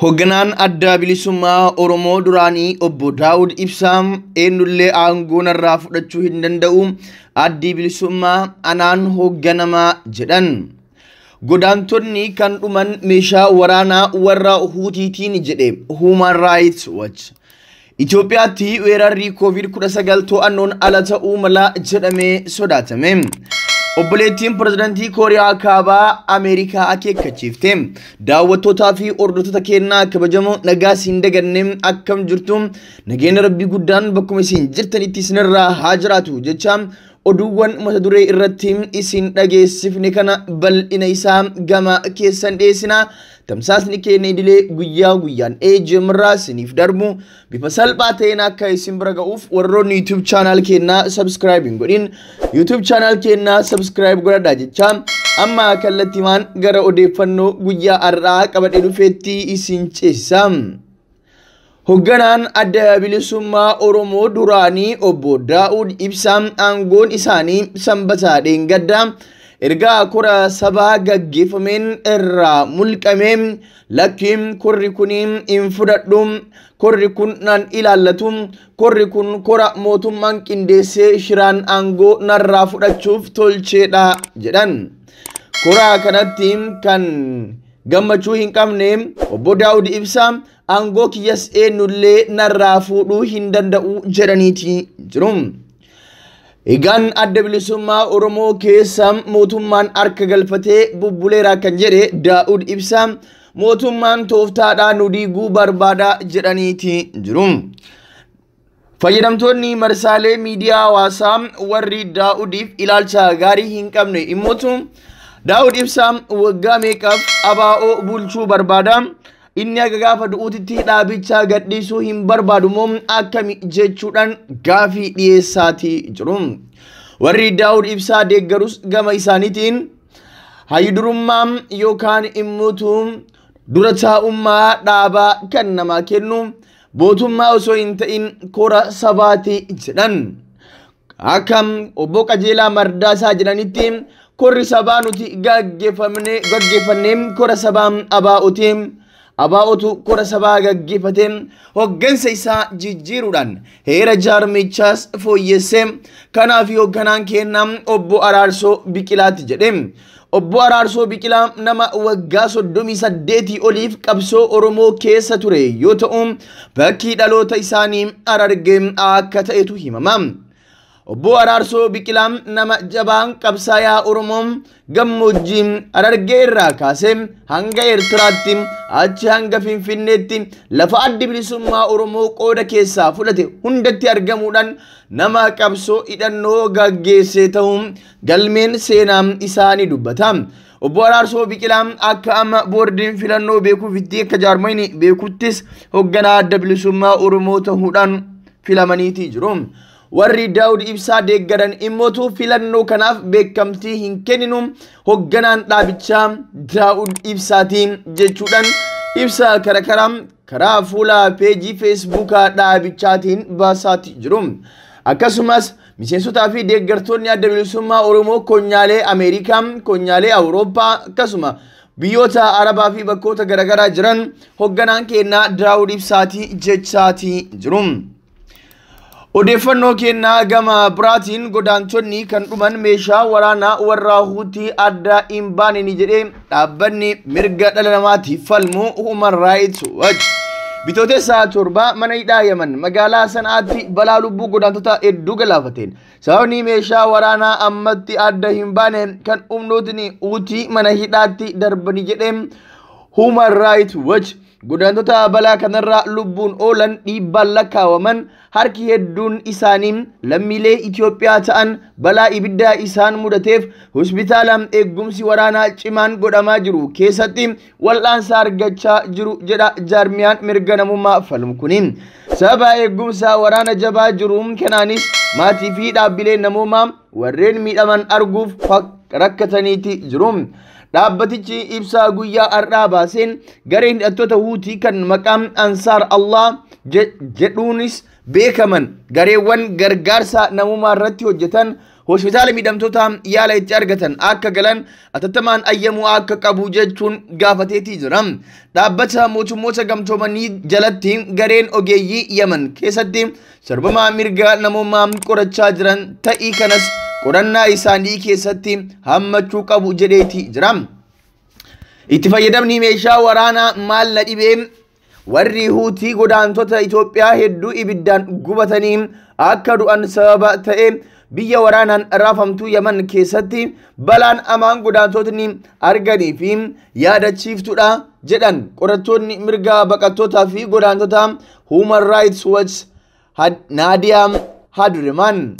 Hoogganaan adda bilisummaa Oromoo duraanii obbo Daawud Ibsaa eenyullee aangoo narraa fudhachuu hin danda'u addi bilisummaa anaan hoogganamaa jedhan. Godaantonni kan dhuman meeshaa waraanaa warra Huutiitiin jedhe Human Rights Watch. Itoophiyaatti weerarri COVID-19 to'annoon ala ta'uu mala jedhamee sodaatame. Obboleettiin Pirezidaantii Kooriyaa Kaabaa Ameerikaa akeekkachiifte. Daawwattootaa fi hordoftoota keenyaa kabajamoo nagaa siin daganne akkam jirtu nageenya Rabbii guddaan bakkuma isin jirtanitti isinirraa haa jiraatu jecha oduuwwan mata duree irratti isin dhageessifne kana bal'ina isaa gama keessan dhiyeessina. Tamsaasni keenya idilee guyyaa guyyaan eejamirraa isiniif darbu bifa salphaa ta'een akka isin bira ga'uuf warroonni YouTube channel keenya subscribe hin godhin YouTube channel keenya subscribe godhadhaa jecha amma kallattiimaan gara odeeffannoo guyyaa har'aa qabadhee dhufeetti isin ceesisa. Hoogganaan adda bilisummaa Oromoo duraanii obbo Daawud Ibsaa aangoon isaanii sanbata dheengaddaa erga kora sabaa gaggeeffameen irraa mulqameen lakkiin korri kun hin fudhadhu, korri kun nan ilaallatu, korri kun kora mootummaan qindeessee shiraan aangoo narraa fudhachuuf tolcheedha jedhan. Kora kanatti kan gammachuu hin qabne obbo Daawud Ibsaa aangoo kiyyas eenyullee narraa fuudhuu hin danda'u jedhaniiti jiru. Egaan adda bilisummaa Oromoo keessa mootummaan harka galfatee bubbuleera kan jedhe Daawud Ibsaa mootummaan tooftaadhaan nu diiguu barbaada jedhaniiti jiru. Fayyadamtoonni marsaalee miidiyaa hawaasaa warri Daawudiif ilaalcha gaarii hin qabne immoo Daawud Ibsaa waggaa meeqaaf ABO bulchuu barbaada? Inni akka gaafa du'uutitti dhaabicha gadhiisuu hin barbaadu moo akkami jechuudhaan gaafii dhiyeessaatii jiru. Warri Daawud Ibsaa deeggarus gama isaaniitiin hayyudurummaa yookaan immoo dura taa'ummaa dhaabaa kan namaa kennu mootummaa osoo hin ta'in kora sabaati jedhan. Akkam obbo Qajeelaa Mardaasaa jedhanitti korri sabaa nuti gaggeeffannee kora sabaa ABO'ti. ABO'tu kora sabaa gaggeeffate hoggansa isaa jijjiiruudhaan heera jaarmichaas fooyyesse. Kanaaf hoogganaan keenya obbo Araarsoo Biqilaatti jedhe. Obbo Araarsoo Biqilaa nama waggaa 38 oliif qabsoo Oromoo keessa ture yoo ta'u bakki dhaloota isaanii Harargee akka ta'etu himama. Obbo Araarsoo Biqilaa nama jabaan qabsaayaa Oromoo gammoojjii Harargee irraa kaasee hanga Eertiraatti achi hanga Finfinneetti lafa adda bilisummaa Oromoo qooda keessaa fudhate hundatti argamuudhaan nama qabsoo hidhannoo gaggeesse ta'uu galmeen seenaa isaanii dubbata. Obbo Araarsoo Biqilaa akka amma boordiin filannoo beekuufitti akka jaarmayni beekuttis hoogganaa adda bilisummaa Oromoo ta'uudhaan filamaniiti jiru. Warri Daawud Ibsaa deeggaran immoo filannoo kanaaf beekamtii hin kenninu hoogganaan dhaabichaa Daawud Ibsaati jechuudhaan ibsa karaa fuula peejii feesbuukaa dhaabichaatiin baasaati jiru. Akkasumas miseensotaa fi deeggartoonni adda bilisummaa Oromoo konyaalee Ameerikaa, konyaalee Awurooppaa akkasuma biyyoota Arabaa fi bakkoota garaagaraa jiran hoogganaan keenya Daawud Ibsaati jechaati jiru. Odeeffannoo keenyaa gama biraatiin godaantonni kan dhuman meeshaa waraanaa warra Huutii adda hin baane ni jedhe dhaabbanni mirga dhala namaatiif falmu Human Rights Watch. Bitootessa 7 mana hidhaa Yaman magaalaa Sanaatti balaa lubbuu godaantota hedduu galaafateen sababni meeshaa waraanaa ammatti adda hin baane kan humnootni Huutii mana hidhaatti darbanii jedhe Human Rights Watch. Godaantota balaa kanarraa lubbuun oolan dhibbaan lakkaa'aman harki hedduun isaanii lammiilee Itoophiyaa ta'an balaa ibiddaa isaan mudateef hospitaala eegumsi waraanaa cimaan godhamaa jiru keessatti wal'aansa argachaa jiru jedha jaarmiyaan mirga namummaa falmu kuni. Sababa eegumsa waraana jabaa jiru kanaanis maatii fi dhaabbilee namummaa warreen miidhaman arguuf rakkataniiti jiru. Dhaabbatichi ibsaa guyyaa har'aa baaseen gareen hidhattoota Huutii kan maqaan Ansaar Allah jedhuunis beekaman gareewwan gargaarsa namummaa irratti hojjetan hospitaala miidhamtoota yaala itti argatan akka galan atattamaan ayyamuu akka qabu jechuun gaafateetii jira. Dhaabbata mootummoota gamtoomanii jalatti gareen ogeeyyii Yemen keessatti sarbama mirga namummaa qorachaa jiran ta'ii kanas qorannaa isaanii keessatti hammachuu qabu jedheetii jira. Itti fayyadamni meeshaa waraanaa maal na dhibee warri Huutii godaantota Itoophiyaa hedduu ibiddaan gubatanii akka du'an sababa ta'e biyya waraanaan raafamtuu Yemen keessatti balaan amaan godaantotni arganii fi yaadachiiftuudha jedhan qorattoonni mirga baqattootaa fi godaantota Human Rights Watch Naadiyaa Hadriman.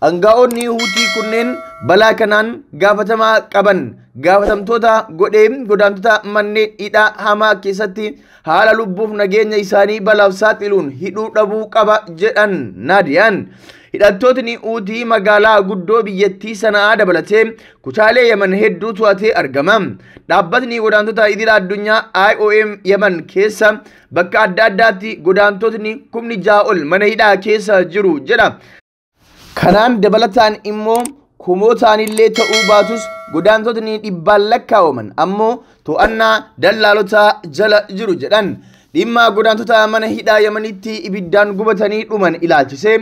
Anga'oonni Huutii kunneen balaa kanaan gaafatamaa qaban gaafatamtoota godhee godaantota manneen hidhaa hamaa keessatti haala lubbuuf nageenya isaanii balaaf saaxiluun hidhuu dhabuu qaba jedhan Naadiyaan. Hidhattootni Huutii magaalaa guddoo biyyattii sanaa dabalatee kutaalee Yemen hedduu to'atee argama. Dhaabbatni godaantota idil addunyaa IOM Yemen keessa bakka adda addaatti godaantotni 6,000 ol mana hidhaa keessa jiru jedha. Kanaan dabalataan immoo kumootaanillee ta'uu baatus godaantotni dhibbaan lakkaawaman ammoo to'annaa dallaalota jala jiru jedhan. Dhimma godaantota mana hidhaa Yemenitti ibiddaan gubatanii dhuman ilaalchise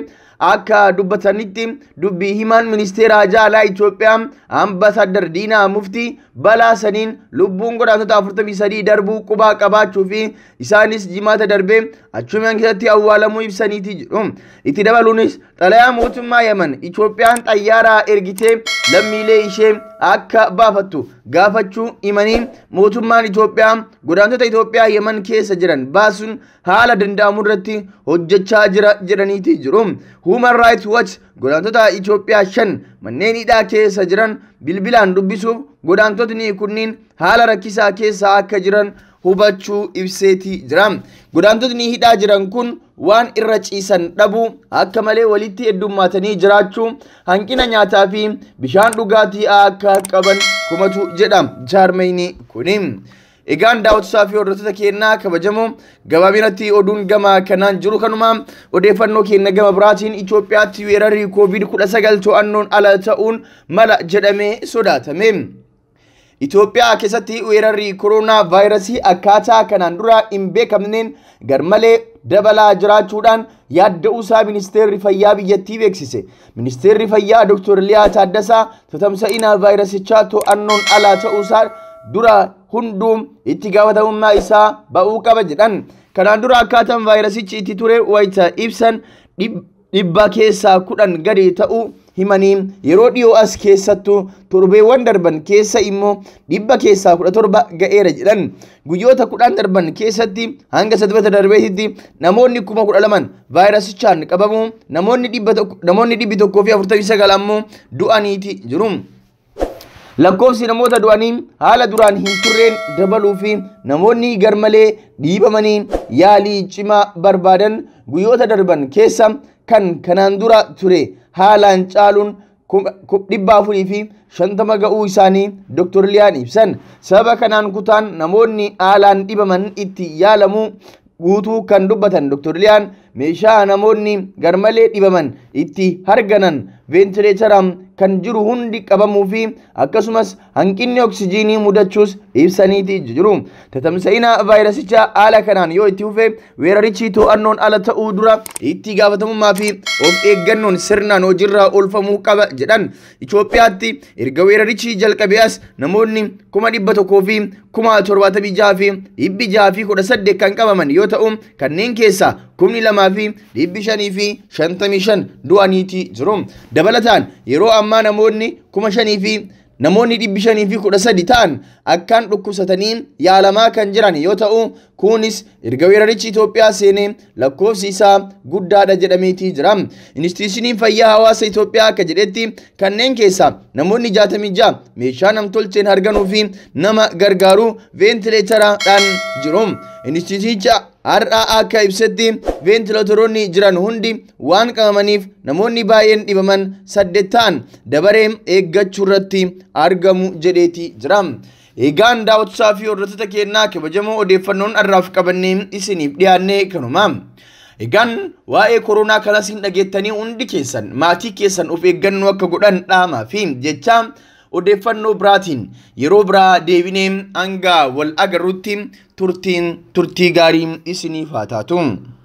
akka dubbatanitti dubbii himaan ministeera jaalaa Itoophiyaa Ambaasaadar Diinaa Muftii balaa saniin lubbuun godaantota 43 darbuu qubaa qabaachuu fi isaanis jimaata darbee achumaan keessatti awwaalamuu ibsaniiti jiru. Itti dabaluunis xalayaa mootummaa Yemen Itoophiyaan xayyaaraa ergitee lammiilee ishee akka baafattu gaafachuu himanii mootummaan Itoophiyaa godaantota Itoophiyaa Yemen keessa jiran baasuun haala danda'amu irratti hojjechaa jira jedhaniiti jiru. Human Rights Watch godaantota Itoophiyaa 5 manneen hidhaa keessa jiran bilbilaan dubbisuuf godaantotni kunniin haala rakkisaa keessa akka jiran hubachuu ibseetii jira. Godaantotni hidhaa jiran kun waan irra ciisan dhabuu akka malee walitti heddummaatanii jiraachuu hanqina nyaataa fi bishaan dhugaatii akka qaban kumatu jedha jaarmayni kuni. Egaan daawwattoota fi hordoftoota keenyaa kabajamoo gabaabinatti oduun gama kanaan jiru kanuma odeeffannoo keenya gama biraatiin Itoophiyaatti weerarri COVID-19 to'annoon ala ta'uun mala jedhamee sodaatame. Itoophiyaa keessatti weerarri koronaa vaayirasii akkaataa kanaan dura hin beekamneen garmalee dabalaa jiraachuudhaan yaadda'uusaa ministeerri fayyaa biyyattii beeksise. Ministeerri fayyaa Dr. Liyaa Taaddasaa tamsa'ina vaayirasichaa to'annoon ala ta'uusaa dura hunduu itti gaafatamummaa isaa ba'uu qaba jedhan. Kanaan dura akkaataan vaayirasichi itti ture wayita ibsan dhibba keessaa 10 gadi ta'uu himanii yeroo dhiyoo as keessattuu torbeewwan darban keessa immoo dhibba keessaa 17 ga'eera jedhan. Guyyoota 10 darban keessatti hanga 7 darbeetitti namoonni 12,000 vaayirasichaan qabamu namoonni 149 ammoo du'aniiti jiru. Lakkoofsi namoota du'anii haala duraan hin turreen dabaluu fi namoonni garmalee dhiibamanii yaalii cimaa barbaadan guyyoota darban keessa kan kanaan dura ture haalaan caaluun 450 ga'uu isaanii Dr. Liyaan ibsan. Sababa kanaan kutaan namoonni haalaan dhibaman itti yaalamu guutuu kan dubbatan Dr. Liyaan meeshaa namoonni garmalee dhibaman itti harganan ventileetaraan kan jiru hundi qabamuu fi akkasumas hanqinni oksijiinii mudachuus ibsaniiti jiru. Tatamsa'ina vaayirasichaa haala kanaan yoo itti fufe weerarichi to'annoon ala ta'uu dura itti gaafatamummaa fi of eeggannoon sirnaan hojiirra oolfamuu qaba jedhan. Itoophiyaatti erga weerarichi jalqabee as namoonni 100,000 fi 76,000 fi 618 kan qabaman yoo ta'u kanneen keessaa 2,200 fi 555 du'aniiti jiru. Dabalataan yeroo ammaa namoonni 5,000 fi namoonni 513 ta'an akkaan dhukkubsatanii yaalamaa kan jiran yoo ta'u kunis erga weerarichi Itoophiyaa seenee lakkoofsi isaa guddaadha jedhameetii jira. Instituushiiniin fayyaa hawaasa Itoophiyaa akka jedhetti kanneen keessaa namoonni 66 meeshaa namtolcheen harganuu fi nama gargaaru ventileetaraadhaan jiru. Instituushicha har'a akka ibsetti ventileetoroonni jiran hundi waan qabamaniif namoonni baay'een dhibaman 8 ta'an dabaree eeggachuu irratti argamu jedheetii jira. Egaan daawwattoota fi hordoftoota keenyaa kabajamoo odeeffannoon har'aaf qabannee isiniif dhiyaannee kanuma. Egaan waa'ee koronaa kanas hin dhageettanii hundi keessan maatii keessan of eeggannoo akka godhan dhaamaa fi jecha odeeffannoo biraatiin yeroo biraa deebinee hanga wal agarrutti turtii gaarii isiniif haa taatu.